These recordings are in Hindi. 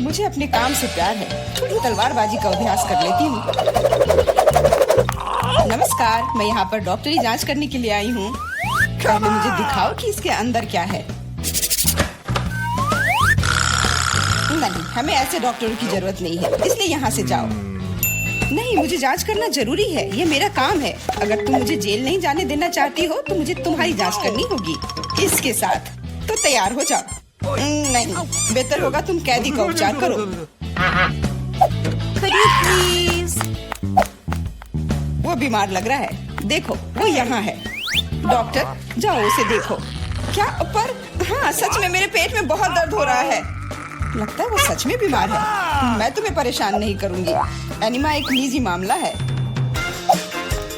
मुझे अपने काम से प्यार है, थोड़ी तलवारबाजी का अभ्यास कर लेती हूँ। नमस्कार, मैं यहाँ पर डॉक्टरी जांच करने के लिए आई हूँ। पहले मुझे दिखाओ कि इसके अंदर क्या है। नहीं, हमें ऐसे डॉक्टरों की जरूरत नहीं है, इसलिए यहाँ से जाओ। नहीं, मुझे जांच करना जरूरी है, ये मेरा काम है। अगर तुम मुझे जेल नहीं जाने देना चाहती हो तो मुझे तुम्हारी जांच करनी होगी इसके साथ। तो तैयार हो जाओ। नहीं, बेहतर होगा तुम कैदी का उपचार करो। प्लीज। वो बीमार लग रहा है, देखो वो यहाँ है। डॉक्टर, जाओ उसे देखो। क्या? पर हाँ, सच में मेरे पेट में बहुत दर्द हो रहा है। लगता है वो सच में बीमार है। मैं तुम्हें परेशान नहीं करूंगी, एनिमा एक निजी मामला है।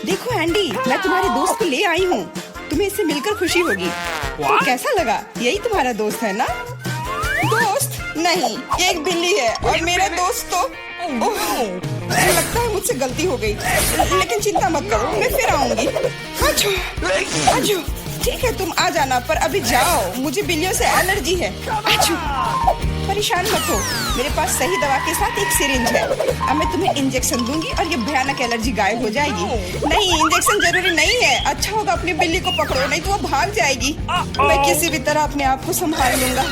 देखो एंडी, मैं तुम्हारे दोस्त को ले आई हूँ, तुम्हें इससे मिलकर खुशी होगी। तो कैसा लगा? यही तुम्हारा दोस्त है ना? दोस्त नहीं, ये एक बिल्ली है और मेरा दोस्त तो मुझे लगता है मुझसे गलती हो गई, लेकिन चिंता मत करो, मैं फिर आऊंगी। आजो, ठीक है तुम आ जाना, पर अभी जाओ, मुझे बिल्लियों से एलर्जी है। आजो, परेशान मत हो, मेरे पास सही दवा के साथ एक सिरिंज है। अब मैं तुम्हें इंजेक्शन दूंगी और ये भयानक एलर्जी गायब हो जाएगी। नहीं, इंजेक्शन जरूरी नहीं है। अच्छा होगा अपनी बिल्ली को पकड़ो, नहीं तो वो भाग जाएगी। मैं किसी भी तरह अपने आप को संभाल लूंगा।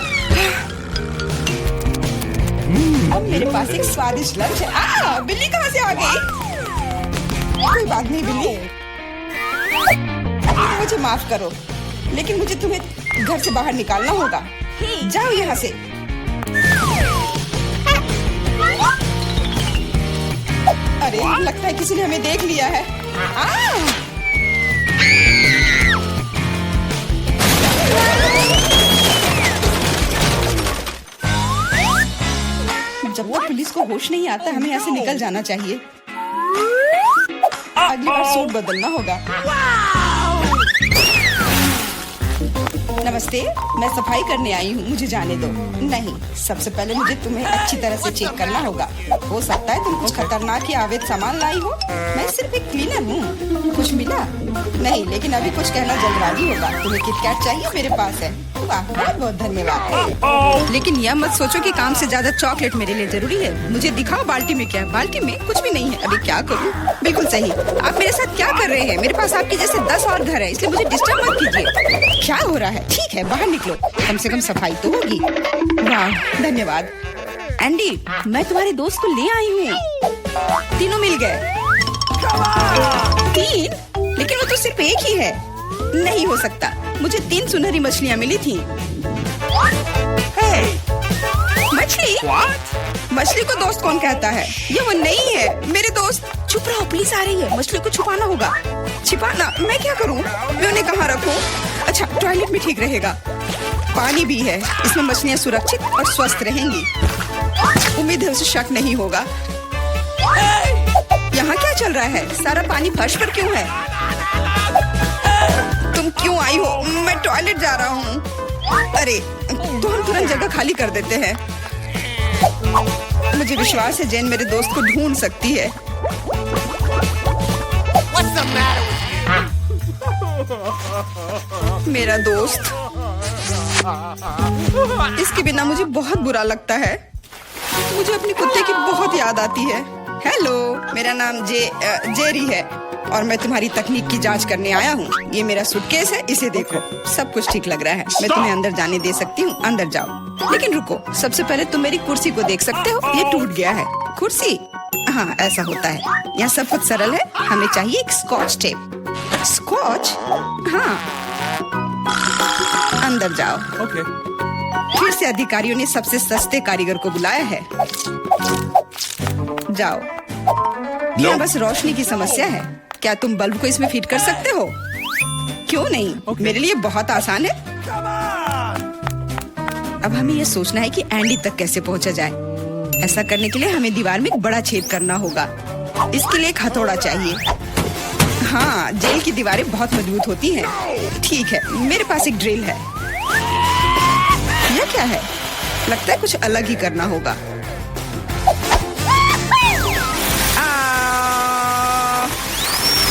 अब मेरे पास एक स्वादिष्ट लंच है। बिल्ली कहाँ से आ गई? कोई बात नहीं बिल्ली, मुझे माफ करो, लेकिन मुझे तुम्हें घर से बाहर निकालना होगा। जाओ यहाँ से। अरे, लगता है किसी ने हमें देख लिया है। जब तक पुलिस को होश नहीं आता, हमें यहाँ से निकल जाना चाहिए। अगली बार सूट बदलना होगा। नमस्ते, मैं सफाई करने आई हूँ, मुझे जाने दो। नहीं, सबसे पहले मुझे तुम्हें अच्छी तरह से चेक करना होगा। हो सकता है तुम कुछ खतरनाक या अवैध सामान लाई हो। मैं सिर्फ एक क्लीनर हूँ। कुछ मिला? नहीं, लेकिन अभी कुछ कहना जल्दबाजी होगा। तुम्हें किटकैट चाहिए? मेरे पास है। वाह, बहुत बहुत धन्यवाद। लेकिन यह मत सोचो कि काम से ज्यादा चॉकलेट मेरे लिए जरूरी है। मुझे दिखाओ बाल्टी में क्या है। बाल्टी में कुछ भी नहीं है। अभी क्या करूँ? बिल्कुल सही। आप मेरे साथ क्या कर रहे हैं? मेरे पास आपके जैसे 10 और घर है, इसलिए मुझे डिस्टर्ब मत कीजिए। क्या हो रहा है? ठीक है, बाहर निकलो, कम से कम सफाई तो होगी। वाह, धन्यवाद। एंडी, मैं तुम्हारे दोस्त को ले आई हूँ। तीनों मिल गए। 3? लेकिन वो तो सिर्फ एक ही है। नहीं हो सकता, मुझे 3 सुनहरी मछलियाँ मिली थी। मछली? मछली को दोस्त कौन कहता है? ये वो नहीं है मेरे दोस्त। चुप रहो, पुलिस आ रही है। मछली को छुपाना होगा। छिपाना? मैं क्या करूँ? मैं उन्हें कहाँ रखूँ? अच्छा, टॉयलेट में ठीक रहेगा। पानी भी है, इसमें मछलियाँ सुरक्षित और स्वस्थ रहेंगी। उम्मीद है उसे शक नहीं होगा। यहाँ क्या चल रहा है? सारा पानी फर्श पर क्यों है? तुम क्यों आई हो? मैं टॉयलेट जा रहा हूँ। अरे, तो हम तुरंत जगह खाली कर देते हैं। मुझे विश्वास है जेन मेरे दोस्त को ढूंढ सकती है। मेरा दोस्त, इसके बिना मुझे बहुत बुरा लगता है। मुझे अपने कुत्ते की बहुत याद आती है। हेलो, मेरा नाम जेरी है और मैं तुम्हारी तकनीक की जांच करने आया हूँ। ये मेरा सूटकेस है, इसे देखो, सब कुछ ठीक लग रहा है। मैं तुम्हें अंदर जाने दे सकती हूँ, अंदर जाओ। लेकिन रुको, सबसे पहले तुम मेरी कुर्सी को देख सकते हो, ये टूट गया है। कुर्सी? हाँ, ऐसा होता है। यहाँ सब कुछ सरल है, हमें चाहिए एक स्कॉच टेप। स्कॉच? हाँ, अंदर जाओ। फिर से अधिकारियों ने सबसे सस्ते कारीगर को बुलाया है। जाओ। यहाँ बस रोशनी की समस्या है। क्या तुम बल्ब को इसमें फिट कर सकते हो? क्यों नहीं? मेरे लिए बहुत आसान है। अब हमें यह सोचना है कि एंडी तक कैसे पहुंचा जाए। ऐसा करने के लिए हमें दीवार में एक बड़ा छेद करना होगा। इसके लिए एक हथौड़ा चाहिए। हाँ, जेल की दीवारें बहुत मजबूत होती हैं। ठीक है, मेरे पास एक ड्रिल है। यह क्या है? लगता है कुछ अलग ही करना होगा।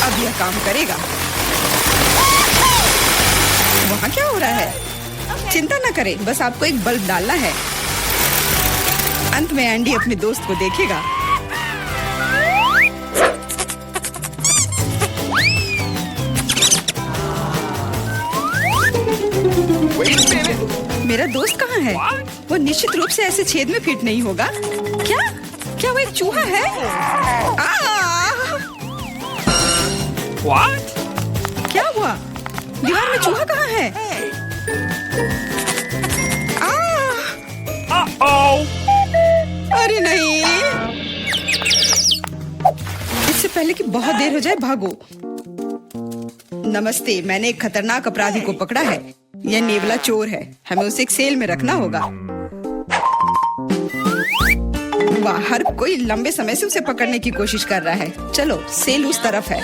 अब यह काम करेगा। वहाँ क्या हो रहा है? चिंता न करें, बस आपको एक बल्ब डालना है। अंत में एंडी अपने दोस्त को देखेगा। मेरा दोस्त कहाँ है? वो निश्चित रूप से ऐसे छेद में फिट नहीं होगा। क्या क्या वो एक चूहा है? What? क्या हुआ? दीवार में चूहा कहाँ है? Uh-oh! अरे नहीं! इससे पहले कि बहुत देर हो जाए भागो। नमस्ते, मैंने एक खतरनाक अपराधी को पकड़ा है। यह नेवला चोर है। हमें उसे एक सेल में रखना होगा। वाह, हर कोई लंबे समय से उसे पकड़ने की कोशिश कर रहा है। चलो, सेल उस तरफ है।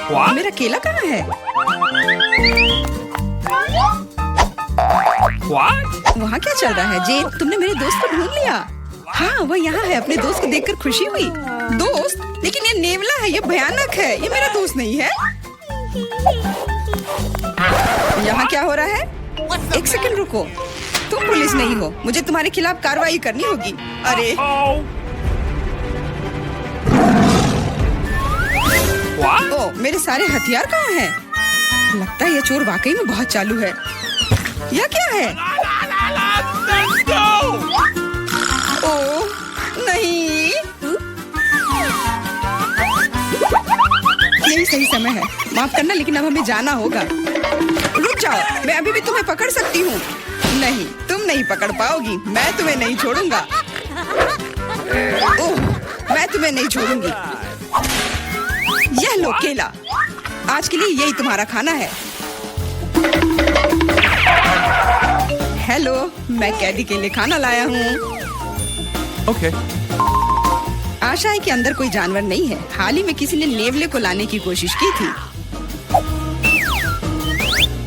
What? मेरा केला कहाँ है? What? वहाँ क्या चल रहा है? जेन, तुमने मेरे दोस्त को ढूंढ लिया। हाँ, वो यहाँ है। अपने दोस्त को देखकर खुशी हुई। दोस्त? लेकिन ये नेवला है, ये भयानक है। ये मेरा दोस्त नहीं है। यहाँ क्या हो रहा है? एक सेकंड रुको। तुम पुलिस नहीं हो। मुझे तुम्हारे खिलाफ कार्रवाई करनी होगी। अरे Oh! What? ओ, मेरे सारे हथियार कहाँ हैं? लगता है ये चोर वाकई में बहुत चालू है। यह क्या है? Let's go! ओ नहीं, यही सही समय है। माफ करना, लेकिन अब हमें जाना होगा। रुक जाओ, मैं अभी भी तुम्हें पकड़ सकती हूँ। नहीं, तुम नहीं पकड़ पाओगी। मैं तुम्हें नहीं छोड़ूंगा। ओह, मैं तुम्हें नहीं छोड़ूंगी। यह लो केला। आज के लिए यही तुम्हारा खाना है। हेलो, मैं कैदी के लिए खाना लाया हूँ। Okay. आशा है कि अंदर कोई जानवर नहीं है। हाल ही में किसी ने नेवले को लाने की कोशिश की थी।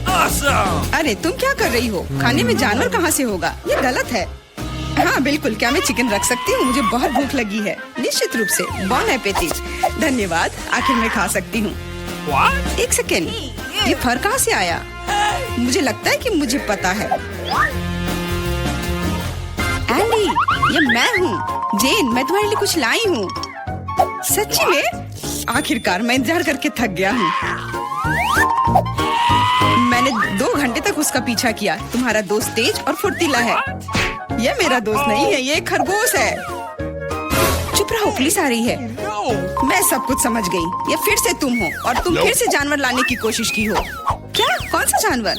Awesome! अरे तुम क्या कर रही हो? खाने में जानवर कहाँ से होगा? ये गलत है। हाँ बिल्कुल, क्या मैं चिकन रख सकती हूँ? मुझे बहुत भूख लगी है। निश्चित रूप से। बॉन एपेटिट। धन्यवाद, आखिर मैं खा सकती हूँ। What? एक सेकेंड, ये फर कहाँ से आया? मुझे लगता है कि मुझे पता है। एंडी, ये मैं हूँ। जेन, मैं तुम्हारे लिए कुछ लाई हूँ। सच्ची में? आखिरकार मैं इंतजार करके थक गया हूँ। मैंने 2 घंटे तक उसका पीछा किया। तुम्हारा दोस्त तेज और फुर्तीला है। यह मेरा दोस्त नहीं है, ये एक खरगोश है। चुप रहो, पुलिस आ रही है। No! मैं सब कुछ समझ गई। ये फिर से तुम हो और तुम फिर से जानवर लाने की कोशिश की हो। क्या? कौन सा जानवर?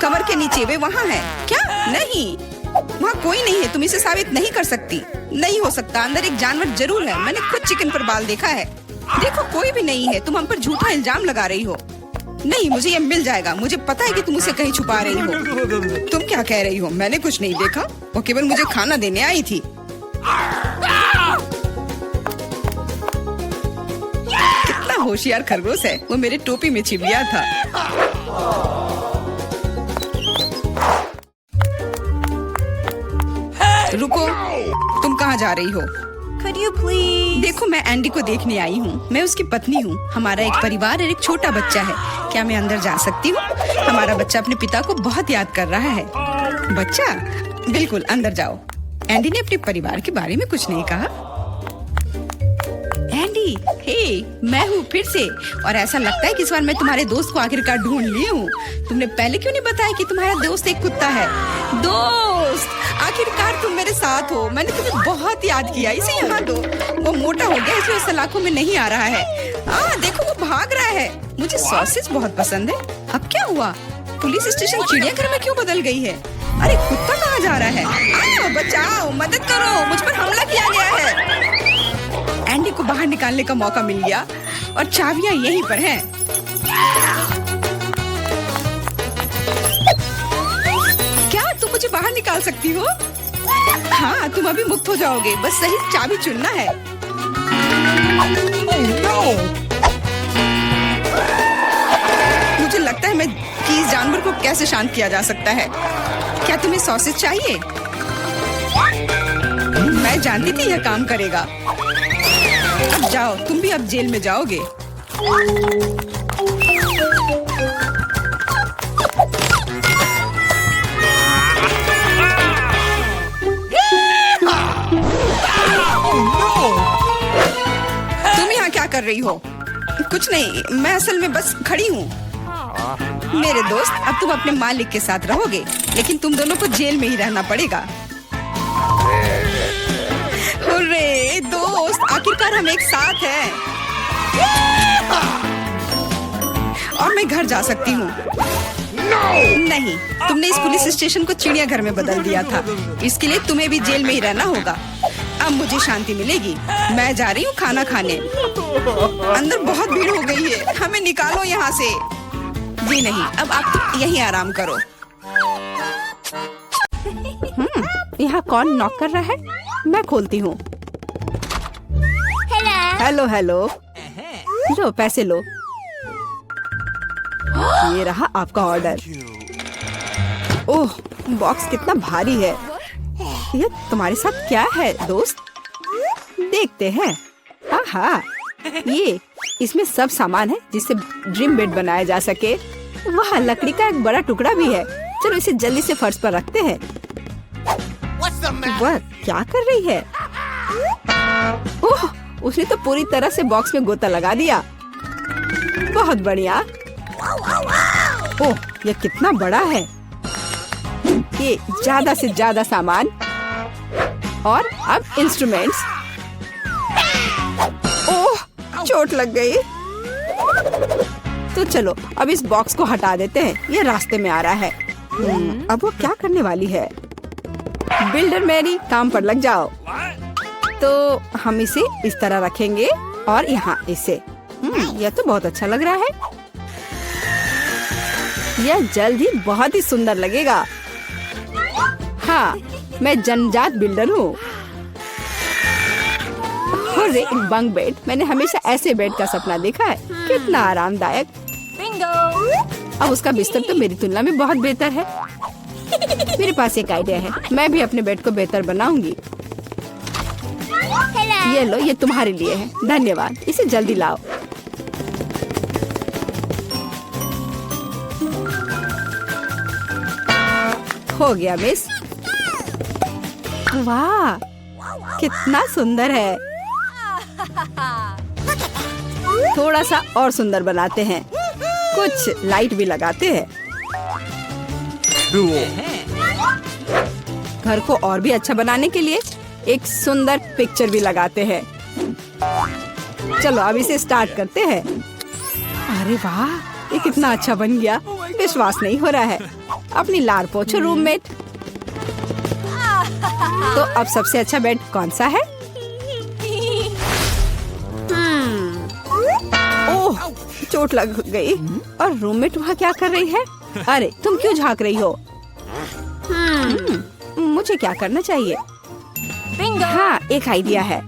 कमर के नीचे वे वहाँ है। क्या? नहीं, वहाँ कोई नहीं है। तुम इसे साबित नहीं कर सकती। नहीं हो सकता, अंदर एक जानवर जरूर है। मैंने खुद चिकन पर बाल देखा है। देखो, कोई भी नहीं है। तुम हम पर झूठा इल्जाम लगा रही हो। नहीं, मुझे ये मिल जाएगा। मुझे पता है कि तुम उसे कहीं छुपा रही हो। तुम क्या कह रही हो? मैंने कुछ नहीं देखा। वो केवल मुझे खाना देने आई थी। कितना होशियार खरगोश है। वो मेरे टोपी में छिप गया था। रुको, तुम कहाँ जा रही हो? Could you please? देखो, मैं एंडी को देखने आई हूँ। मैं उसकी पत्नी हूँ। हमारा एक परिवार और एक छोटा बच्चा है। क्या मैं अंदर जा सकती हूँ? हमारा बच्चा अपने पिता को बहुत याद कर रहा है। बच्चा? बिल्कुल, अंदर जाओ। एंडी ने अपने परिवार के बारे में कुछ नहीं कहा। एंडी, हे, मैं हूँ फिर से। और ऐसा लगता है कि इस बार मैं तुम्हारे दोस्त को आखिरकार ढूंढ ली हूँ। तुमने पहले क्यों नहीं बताया कि तुम्हारा दोस्त एक कुत्ता है? दोस्त, आखिरकार तुम मेरे साथ हो। मैंने तुम्हें बहुत याद किया। इसे यहाँ दो। वो मोटा हो गया, इसलिए सलाखों में नहीं आ रहा है। देखो, वो भाग रहा है। मुझे सॉसेज बहुत पसंद है। अब क्या हुआ? पुलिस स्टेशन चिड़ियाघर में क्यों बदल गई है? अरे कुत्ता कहाँ जा रहा है? बचाओ, मदद करो, मुझ पर हमला किया गया है। एंडी को बाहर निकालने का मौका मिल गया और चाबियां यहीं पर हैं। क्या तुम मुझे बाहर निकाल सकती हो? हाँ, तुम अभी मुक्त हो जाओगे। बस सही चाबी चुनना है। मुझे लगता है कि इस जानवर को कैसे शांत किया जा सकता है। क्या तुम्हें सॉसेज चाहिए? मैं जानती थी यह काम करेगा। अब जाओ, तुम भी अब जेल में जाओगे। कर रही हो? कुछ नहीं, मैं असल में बस खड़ी हूँ। मेरे दोस्त, अब तुम अपने मालिक के साथ रहोगे, लेकिन तुम दोनों को जेल में ही रहना पड़ेगा। हुर्रे दोस्त, आखिरकार हम एक साथ हैं। और मैं घर जा सकती हूँ। नहीं, तुमने इस पुलिस स्टेशन को चिड़ियाघर में बदल दिया था। इसके लिए तुम्हें भी जेल में ही रहना होगा। अब मुझे शांति मिलेगी। मैं जा रही हूँ खाना खाने। अंदर बहुत भीड़ हो गई है, हमें निकालो यहाँ से। जी नहीं, अब आप तो यहीं आराम करो। यहाँ कौन नॉक कर रहा है? मैं खोलती हूँ। हेलो हेलो, लो पैसे लो। ये रहा आपका ऑर्डर। ओह, बॉक्स कितना भारी है। ये तुम्हारे साथ क्या है दोस्त? देखते हैं। हाँ, ये इसमें सब सामान है जिससे ड्रीम बेड बनाया जा सके। वहाँ लकड़ी का एक बड़ा टुकड़ा भी है। चलो इसे जल्दी से फर्श पर रखते हैं। वह क्या कर रही है? ओह, उसने तो पूरी तरह से बॉक्स में गोता लगा दिया। बहुत बढ़िया। ओह, ये कितना बड़ा है। ये ज्यादा से ज्यादा सामान और अब इंस्ट्रूमेंट्स। ओह, चोट लग गई। तो चलो अब इस बॉक्स को हटा देते हैं। ये रास्ते में आ रहा है। अब वो क्या करने वाली है? बिल्डर मैरी, काम पर लग जाओ। तो हम इसे इस तरह रखेंगे और यहाँ इसे। यह तो बहुत अच्छा लग रहा है। यह जल्द ही बहुत ही सुंदर लगेगा। हाँ, मैं जन्मजात बिल्डर हूँ। एक बंक बेड, मैंने हमेशा ऐसे बेड का सपना देखा है। कितना आरामदायक। अब उसका बिस्तर तो मेरी तुलना में बहुत बेहतर है। मेरे पास एक आइडिया है, मैं भी अपने बेड को बेहतर बनाऊंगी। ये लो, ये तुम्हारे लिए है। धन्यवाद, इसे जल्दी लाओ। हो गया मिस। वाह, कितना सुंदर है। थोड़ा सा और सुंदर बनाते हैं। कुछ लाइट भी लगाते हैं। घर को और भी अच्छा बनाने के लिए एक सुंदर पिक्चर भी लगाते हैं। चलो अब इसे स्टार्ट करते हैं। अरे वाह, ये कितना अच्छा बन गया। विश्वास नहीं हो रहा है। अपनी लार पोछो रूममेट। तो अब सबसे अच्छा बेड कौन सा है? ओह, चोट लग गई। और रूममेट वहाँ क्या कर रही है? अरे तुम क्यों झांक रही हो? मुझे क्या करना चाहिए? हाँ, एक आइडिया है।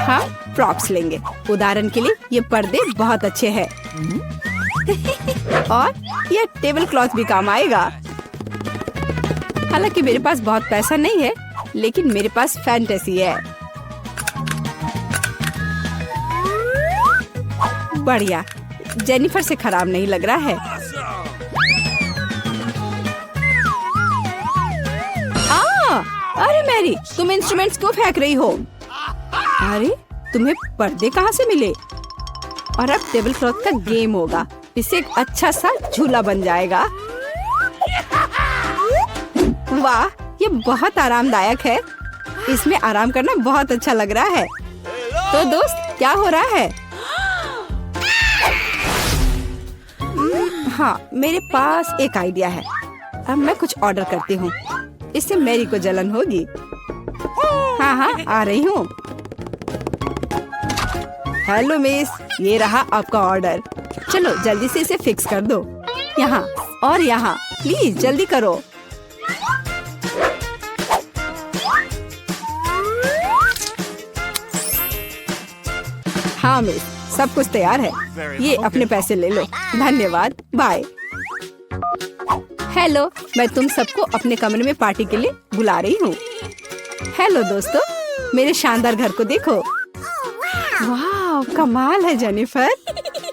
हाँ, प्रॉप्स लेंगे। उदाहरण के लिए ये पर्दे बहुत अच्छे हैं। और ये टेबल क्लॉथ भी काम आएगा। हालांकि मेरे पास बहुत पैसा नहीं है, लेकिन मेरे पास फैंटेसी है। बढ़िया, जेनिफर से खराब नहीं लग रहा है। अरे मैरी, तुम इंस्ट्रूमेंट्स क्यों फेंक रही हो? अरे तुम्हें पर्दे कहाँ से मिले? और अब टेबल क्लॉथ का गेम होगा। इससे एक अच्छा सा झूला बन जाएगा। वाह, ये बहुत आरामदायक है। इसमें आराम करना बहुत अच्छा लग रहा है। तो दोस्त, क्या हो रहा है? हाँ, मेरे पास एक आइडिया है। अब मैं कुछ ऑर्डर करती हूँ। इससे मैरी को जलन होगी। हाँ, आ रही हूँ। हेलो मिस, ये रहा आपका ऑर्डर। चलो जल्दी से इसे फिक्स कर दो। यहाँ और यहाँ, प्लीज जल्दी करो। हाँ मिस, सब कुछ तैयार है। ये अपने पैसे ले लो। धन्यवाद, बाय। हेलो, मैं तुम सबको अपने कमरे में पार्टी के लिए बुला रही हूँ। हेलो दोस्तों, मेरे शानदार घर को देखो। वाह, कमाल है जेनिफर।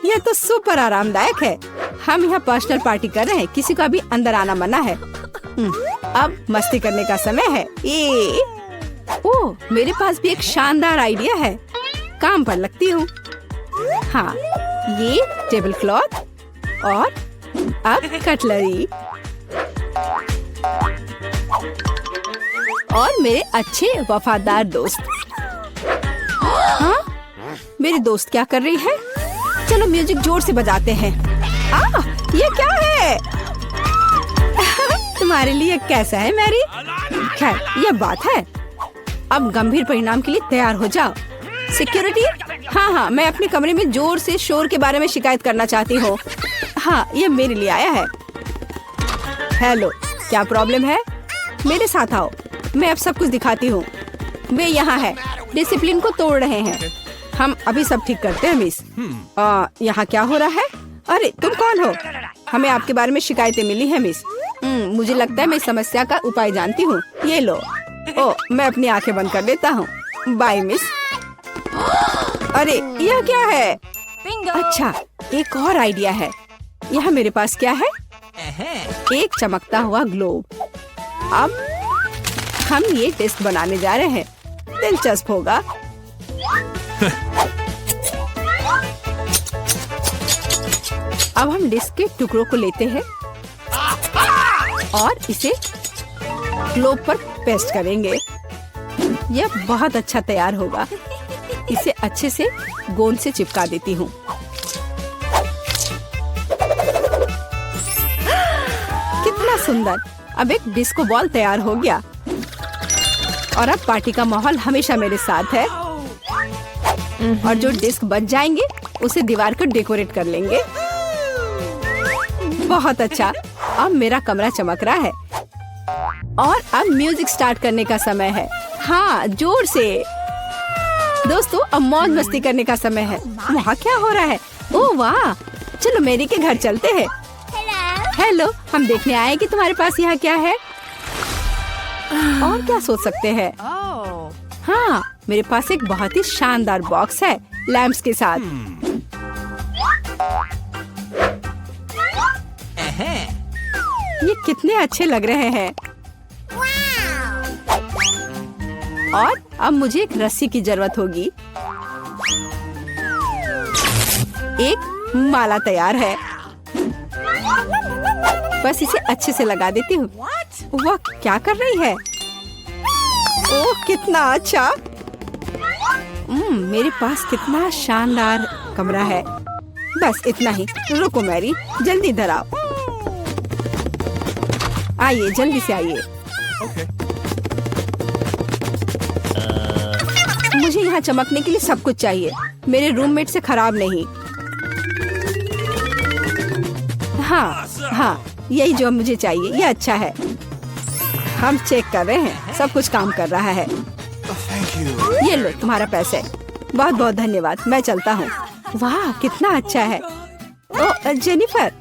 यह तो सुपर आरामदायक है। हम यहाँ पर्सनल पार्टी कर रहे हैं। किसी का भी अंदर आना मना है। अब मस्ती करने का समय है। ओह, मेरे पास भी एक शानदार आइडिया है। काम पर लगती हूँ। हाँ, ये टेबल क्लॉथ और अब कटलरी और मेरे अच्छे वफादार दोस्त। हाँ, मेरी दोस्त क्या कर रही है? चलो म्यूजिक जोर से बजाते हैं। ये क्या है? तुम्हारे लिए कैसा है मैरी? खैर, ये बात है। अब गंभीर परिणाम के लिए तैयार हो जाओ। सिक्योरिटी, हाँ, मैं अपने कमरे में जोर से शोर के बारे में शिकायत करना चाहती हूँ। हाँ, ये मेरे लिए आया है। हेलो, क्या प्रॉब्लम है? मेरे साथ आओ, मैं अब सब कुछ दिखाती हूँ। वे यहाँ है, डिसिप्लिन को तोड़ रहे हैं। हम अभी सब ठीक करते हैं मिस। यहाँ क्या हो रहा है? अरे तुम कौन हो? हमें आपके बारे में शिकायतें मिली है मिस। मुझे लगता है मैं इस समस्या का उपाय जानती हूँ। ये लो। मैं अपनी आंखें बंद कर लेता हूँ। Bye miss. अरे यह क्या है? अच्छा, एक और आइडिया है। यहाँ मेरे पास क्या है? एक चमकता हुआ ग्लोब। अब हम ये टेस्ट बनाने जा रहे हैं। दिलचस्प होगा। अब हम डिस्क के टुकड़ों को लेते हैं और इसे ग्लोब पर पेस्ट करेंगे। यह बहुत अच्छा तैयार होगा। इसे अच्छे से गोंद से चिपका देती हूँ। कितना सुंदर। अब एक डिस्को बॉल तैयार हो गया और अब पार्टी का माहौल हमेशा मेरे साथ है। और जो डिस्क बच जाएंगे उसे दीवार को डेकोरेट कर लेंगे। बहुत अच्छा। अब मेरा कमरा चमक रहा है और अब म्यूजिक स्टार्ट करने का समय है। हाँ, जोर से। दोस्तों, अब मौज मस्ती करने का समय है। वहाँ क्या हो रहा है? ओह वाह, चलो मेरी के घर चलते हैं। हेलो, हम देखने आए कि तुम्हारे पास यहाँ क्या है। और क्या सोच सकते हैं? हाँ, मेरे पास एक बहुत ही शानदार बॉक्स है लैंप्स के साथ। ये कितने अच्छे लग रहे हैं। और अब मुझे एक रस्सी की जरूरत होगी। एक माला तैयार है। बस इसे अच्छे से लगा देती हूँ। वह क्या कर रही है? ओह, कितना अच्छा। मेरे पास कितना शानदार कमरा है। बस इतना ही। रुको मैरी, जल्दी इधर आओ। आइए, जल्दी से आइए। मुझे यहाँ चमकने के लिए सब कुछ चाहिए। मेरे रूममेट से खराब नहीं। हाँ, यही जो मुझे चाहिए। ये अच्छा है। हम चेक कर रहे हैं, सब कुछ काम कर रहा है। ये लो तुम्हारा पैसे। बहुत बहुत धन्यवाद। मैं चलता हूँ। वाह, कितना अच्छा है। ओ जेनिफर,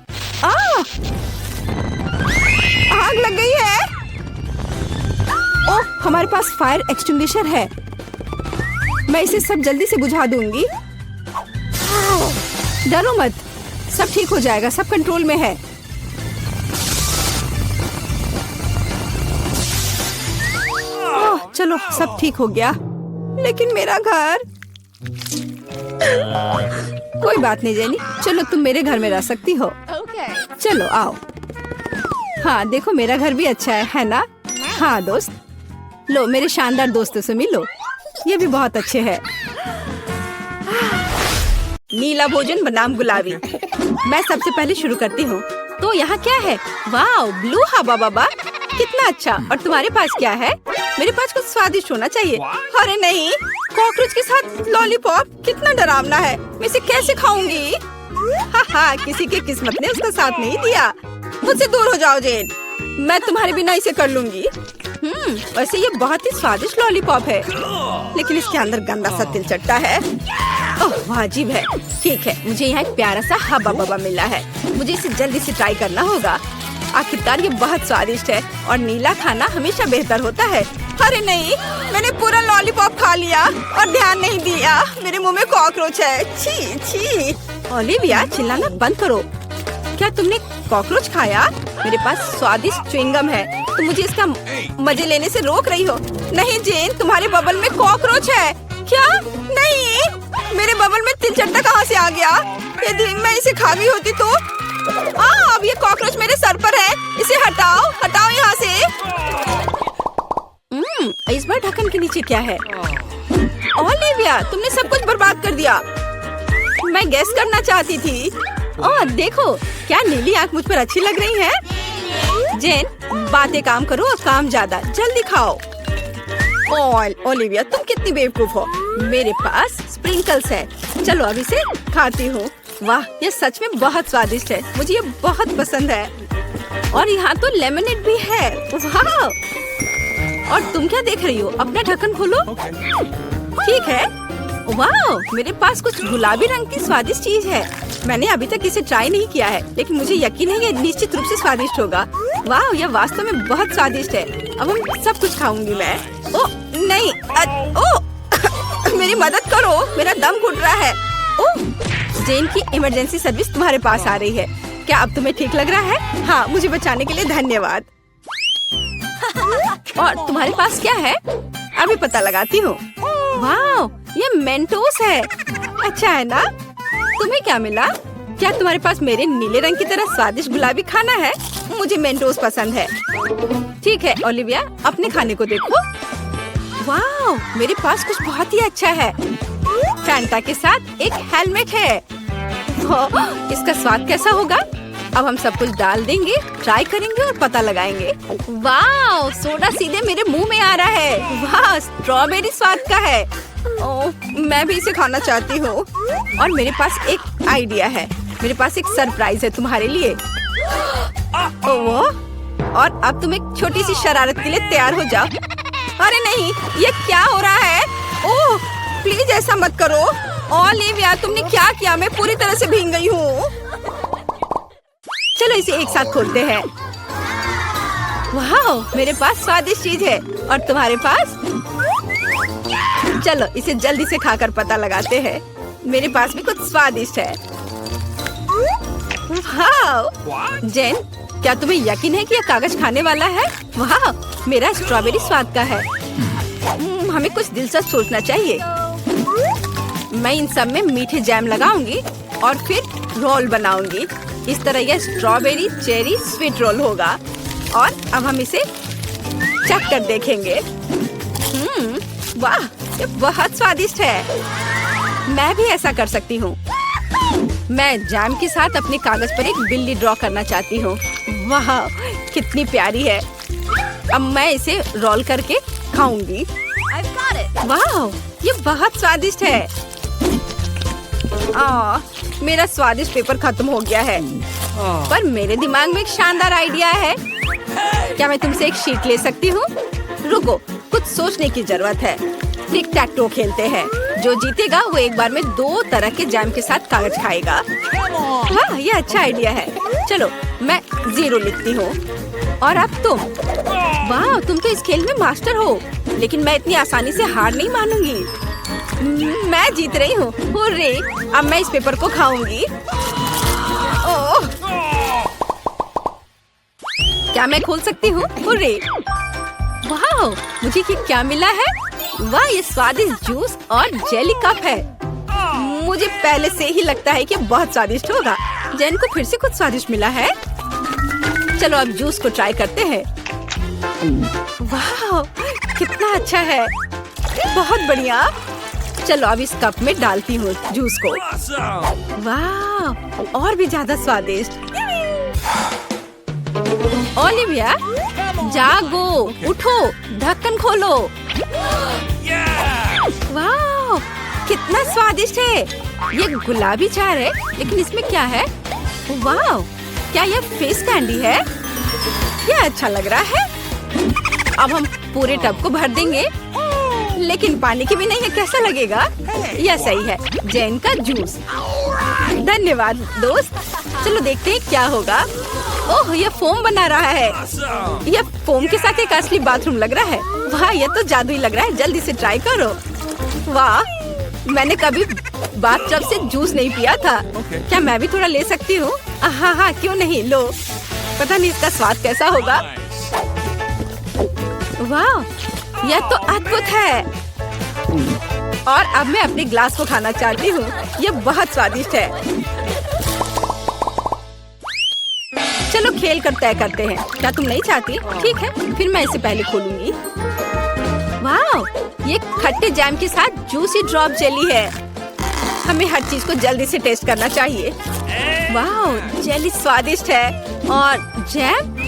आग लग गई है। ओह, हमारे पास फायर एक्सटिंग्विशर है। मैं इसे सब जल्दी से बुझा दूंगी। डरो मत, सब ठीक हो जाएगा। सब कंट्रोल में है। ओह, चलो सब ठीक हो गया। लेकिन मेरा घर। कोई बात नहीं जेनी, चलो तुम मेरे घर में रह सकती हो। चलो आओ। हाँ, देखो मेरा घर भी अच्छा है ना? हाँ दोस्त, लो मेरे शानदार दोस्तों से मिलो। ये भी बहुत अच्छे हैं। नीला भोजन बनाम गुलाबी। मैं सबसे पहले शुरू करती हूँ। तो यहाँ क्या है? वाह, ब्लू हवा बाबा, कितना अच्छा। और तुम्हारे पास क्या है? मेरे पास कुछ स्वादिष्ट होना चाहिए। अरे नहीं, कॉकरोच के साथ लॉलीपॉप, कितना डरावना है। मैं इसे कैसे खाऊंगी? हाँ, किसी की किस्मत ने उसका साथ नहीं दिया। मुझसे दूर हो जाओ जेन, मैं तुम्हारे बिना इसे कर लूंगी। वैसे ये बहुत ही स्वादिष्ट लॉलीपॉप है, लेकिन इसके अंदर गंदा सा तिल चट्टा है। ओह, वाजिब है। ठीक है, मुझे यहाँ एक प्यारा सा हब्बा बब्बा मिला है। मुझे इसे जल्दी से ट्राई करना होगा। आखिरकार ये बहुत स्वादिष्ट है और नीला खाना हमेशा बेहतर होता है। अरे नहीं, मैंने पूरा लॉलीपॉप खा लिया और ध्यान नहीं दिया। मेरे मुंह में कॉकरोच है। छी छी। ओलिविया, चिल्लाना बंद करो। क्या तुमने कॉकरोच खाया? मेरे पास स्वादिष्ट च्युइंगम है, तुम मुझे इसका मजे लेने से रोक रही हो। नहीं जेन, तुम्हारे बबल में कॉकरोच है। क्या? नहीं। मेरे बबल में तिलचट्टा कहाँ से आ गया? यदि मैं इसे खा गई होती तो? अब ये कॉकरोच मेरे सर पर है। इसे हटाओ, हटाओ यहाँ से। इस बार ढक्कन के नीचे क्या है? ओलिविया, तुमने सब कुछ बर्बाद कर दिया। मैं गैस करना चाहती थी। और देखो, क्या नीली आंख मुझ पर अच्छी लग रही है? जेन, बातें काम करो और काम ज्यादा। जल्दी खाओ। ओलिविया, तुम कितनी बेवकूफ हो। मेरे पास स्प्रिंकल्स है। चलो अब इसे खाती हूँ। वाह, ये सच में बहुत स्वादिष्ट है। मुझे ये बहुत पसंद है। और यहाँ तो लेमनेड भी है। वाह! और तुम क्या देख रही हो? अपना ढक्कन खोलो। ठीक है। वाह, मेरे पास कुछ गुलाबी रंग की स्वादिष्ट चीज है। मैंने अभी तक इसे ट्राई नहीं किया है, लेकिन मुझे यकीन है ये निश्चित रूप से स्वादिष्ट होगा। वाह, यह वास्तव में बहुत स्वादिष्ट है। अब हम सब कुछ खाऊंगी मैं। ओ नहीं, मेरी मदद करो, मेरा दम घुट रहा है। जेन की इमरजेंसी सर्विस तुम्हारे पास आ रही है। क्या अब तुम्हें ठीक लग रहा है? हाँ, मुझे बचाने के लिए धन्यवाद। और तुम्हारे पास क्या है? अभी पता लगाती हूँ। वाह, ये मेंटोस है। अच्छा है ना? तुम्हें क्या मिला? क्या तुम्हारे पास मेरे नीले रंग की तरह स्वादिष्ट गुलाबी खाना है? मुझे मेंटोस पसंद है। ठीक है ओलिविया, अपने खाने को देखो। वाह, मेरे पास कुछ बहुत ही अच्छा है। फैंटा के साथ एक हेलमेट है। इसका स्वाद कैसा होगा? अब हम सब कुछ डाल देंगे, ट्राई करेंगे और पता लगाएंगे। वाह, सोडा सीधे मेरे मुंह में आ रहा है। वाह, स्ट्रॉबेरी स्वाद का है। मैं भी इसे खाना चाहती हूँ। और मेरे पास एक आइडिया है। मेरे पास एक सरप्राइज है तुम्हारे लिए। और अब तुम एक छोटी सी शरारत के लिए तैयार हो जाओ। अरे नहीं, ये क्या हो रहा है? ओह, प्लीज ऐसा मत करो। ओलिविया, तुमने क्या किया? मैं पूरी तरह से भीग गई हूँ। चलो इसे एक साथ खोलते हैं। वाह, मेरे पास स्वादिष्ट चीज है। और तुम्हारे पास? चलो इसे जल्दी से खाकर पता लगाते हैं। मेरे पास भी कुछ स्वादिष्ट है। वाह! जेन, क्या तुम्हें यकीन है कि यह कागज खाने वाला है? वाह, मेरा स्ट्रॉबेरी स्वाद का है। हमें कुछ दिलचस्प सोचना चाहिए। मैं इन सब में मीठे जैम लगाऊंगी और फिर रोल बनाऊंगी। इस तरह यह स्ट्रॉबेरी चेरी स्वीट रोल होगा। और अब हम इसे चख कर देखेंगे। वाह, ये बहुत स्वादिष्ट है। मैं भी ऐसा कर सकती हूँ। मैं जैम के साथ अपने कागज पर एक बिल्ली ड्रॉ करना चाहती हूँ। वाह, कितनी प्यारी है। अब मैं इसे रोल करके खाऊंगी। वाह, ये बहुत स्वादिष्ट है। मेरा स्वादिष्ट पेपर खत्म हो गया है। पर मेरे दिमाग में एक शानदार आइडिया है। क्या मैं तुमसे एक शीट ले सकती हूँ? रुको, कुछ सोचने की जरूरत है। टिक टैक टो खेलते हैं। जो जीतेगा वो एक बार में 2 तरह के जैम के साथ कागज खाएगा। वाह, ये अच्छा आइडिया है। चलो मैं 0 लिखती हूँ। और अब तुम। वाह, तुम तो इस खेल में मास्टर हो। लेकिन मैं इतनी आसानी से हार नहीं मानूंगी। मैं जीत रही हूँ। हुर्रे! अब मैं इस पेपर को खाऊंगी। ओह! क्या मैं खोल सकती हूँ? हुर्रे! वाह, मुझे ये क्या मिला है? वाह, ये स्वादिष्ट जूस और जेली कप है। मुझे पहले से ही लगता है कि बहुत स्वादिष्ट होगा। जेन को फिर से कुछ स्वादिष्ट मिला है। चलो अब जूस को ट्राई करते हैं। वाह, कितना अच्छा है। बहुत बढ़िया। चलो अब इस कप में डालती हूँ जूस को। वाह, और भी ज्यादा स्वादिष्ट। ओलिविया, जागो, उठो, ढक्कन खोलो। वाह, कितना स्वादिष्ट है। ये गुलाबी चार है, लेकिन इसमें क्या है? वाह, क्या यह फेस कैंडी है? यह अच्छा लग रहा है। अब हम पूरे टब को भर देंगे। लेकिन पानी की भी नहीं है, कैसा लगेगा? यह सही है, जेन का जूस। धन्यवाद दोस्त। चलो देखते हैं क्या होगा। ओह, यह फोम बना रहा है। यह फोम के साथ एक असली बाथरूम लग रहा है। वाह, यह तो जादुई लग रहा है। जल्दी से ट्राई करो। वाह, मैंने कभी बाथटब से जूस नहीं पिया था। क्या मैं भी थोड़ा ले सकती हूँ? हाँ, क्यों नहीं, लो। पता नहीं इसका स्वाद कैसा होगा। वाह, यह तो अद्भुत है। और अब मैं अपने ग्लास को खाना चाहती हूँ। ये बहुत स्वादिष्ट है। चलो खेल कर तय करते हैं। क्या तुम नहीं चाहती? ठीक है, फिर मैं इसे पहले खोलूंगी। वाह, ये खट्टे जैम के साथ जूसी ड्रॉप जेली है। हमें हर चीज को जल्दी से टेस्ट करना चाहिए। वाह, जेली स्वादिष्ट है और जैम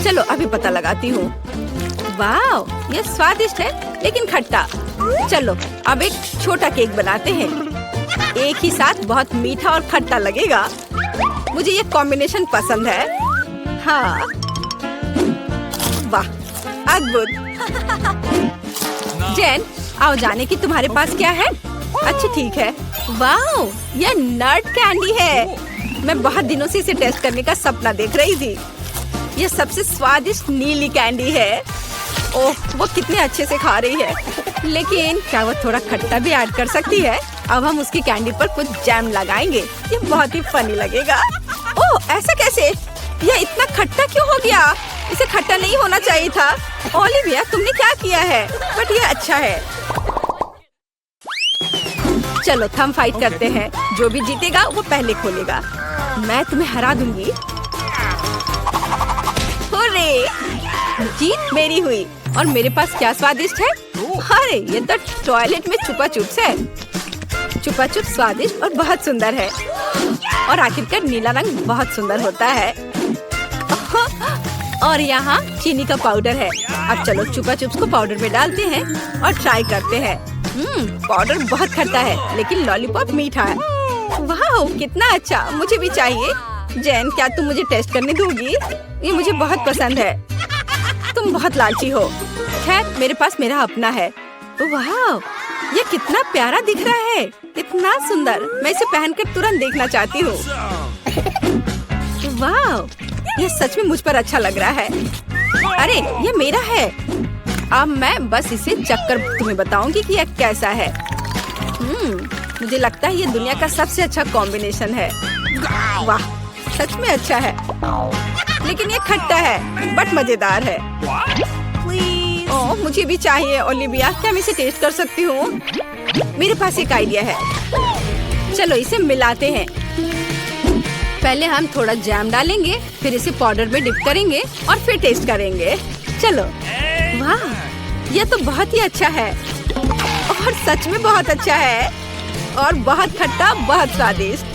चलो अभी पता लगाती हूँ। वाह, ये स्वादिष्ट है लेकिन खट्टा। चलो अब एक छोटा केक बनाते हैं। एक ही साथ बहुत मीठा और खट्टा लगेगा। मुझे ये कॉम्बिनेशन पसंद है। हाँ, वाह, अद्भुत। जेन, आओ जाने की तुम्हारे पास क्या है? अच्छा ठीक है। वाह, ये नट कैंडी है। मैं बहुत दिनों से इसे टेस्ट करने का सपना देख रही थी। ये सबसे स्वादिष्ट नीली कैंडी है। ओह, वो कितने अच्छे से खा रही है। लेकिन क्या वो थोड़ा खट्टा भी ऐड कर सकती है? अब हम उसकी कैंडी पर कुछ जैम लगाएंगे। ये बहुत ही फनी लगेगा। ओह, ऐसा कैसे? ये इतना खट्टा क्यों हो गया? इसे खट्टा नहीं होना चाहिए था। ओलिविया, तुमने क्या किया है? बट ये अच्छा है। चलो थम फाइट करते हैं। जो भी जीतेगा वो पहले खोलेगा। मैं तुम्हें हरा दूंगी। हुर्रे! जीत मेरी हुई। और मेरे पास क्या स्वादिष्ट है? अरे ये तो टॉयलेट में छुपा चुप्स है। छुपा चुप स्वादिष्ट और बहुत सुंदर है। और आखिरकार नीला रंग बहुत सुंदर होता है। और यहाँ चीनी का पाउडर है। अब चलो छुपा चुप्स को पाउडर में डालते हैं और ट्राई करते हैं। पाउडर बहुत खट्टा है लेकिन लॉलीपॉप मीठा है। वाह, कितना अच्छा, मुझे भी चाहिए। जैन, क्या तुम मुझे टेस्ट करने दोगी? ये मुझे बहुत पसंद है। तुम बहुत लालची हो। खैर, मेरे पास मेरा अपना है। वाह, ये कितना प्यारा दिख रहा है। इतना सुंदर। मैं इसे पहनकर तुरंत देखना चाहती हूँ। वाह, ये सच में मुझ पर अच्छा लग रहा है। अरे ये मेरा है। अब मैं बस इसे चखकर तुम्हें बताऊंगी कि यह कैसा है। मुझे लगता है ये दुनिया का सबसे अच्छा कॉम्बिनेशन है। वाह, सच में अच्छा है। लेकिन ये खट्टा है बट मजेदार है। ओह, मुझे भी चाहिए। ओलिविया, क्या मैं इसे टेस्ट कर सकती हूँ? मेरे पास एक आइडिया है। चलो इसे मिलाते हैं। पहले हम थोड़ा जैम डालेंगे, फिर इसे पाउडर में डिप करेंगे और फिर टेस्ट करेंगे। चलो। वाह, यह तो बहुत ही अच्छा है और सच में बहुत अच्छा है और बहुत खट्टा, बहुत स्वादिष्ट।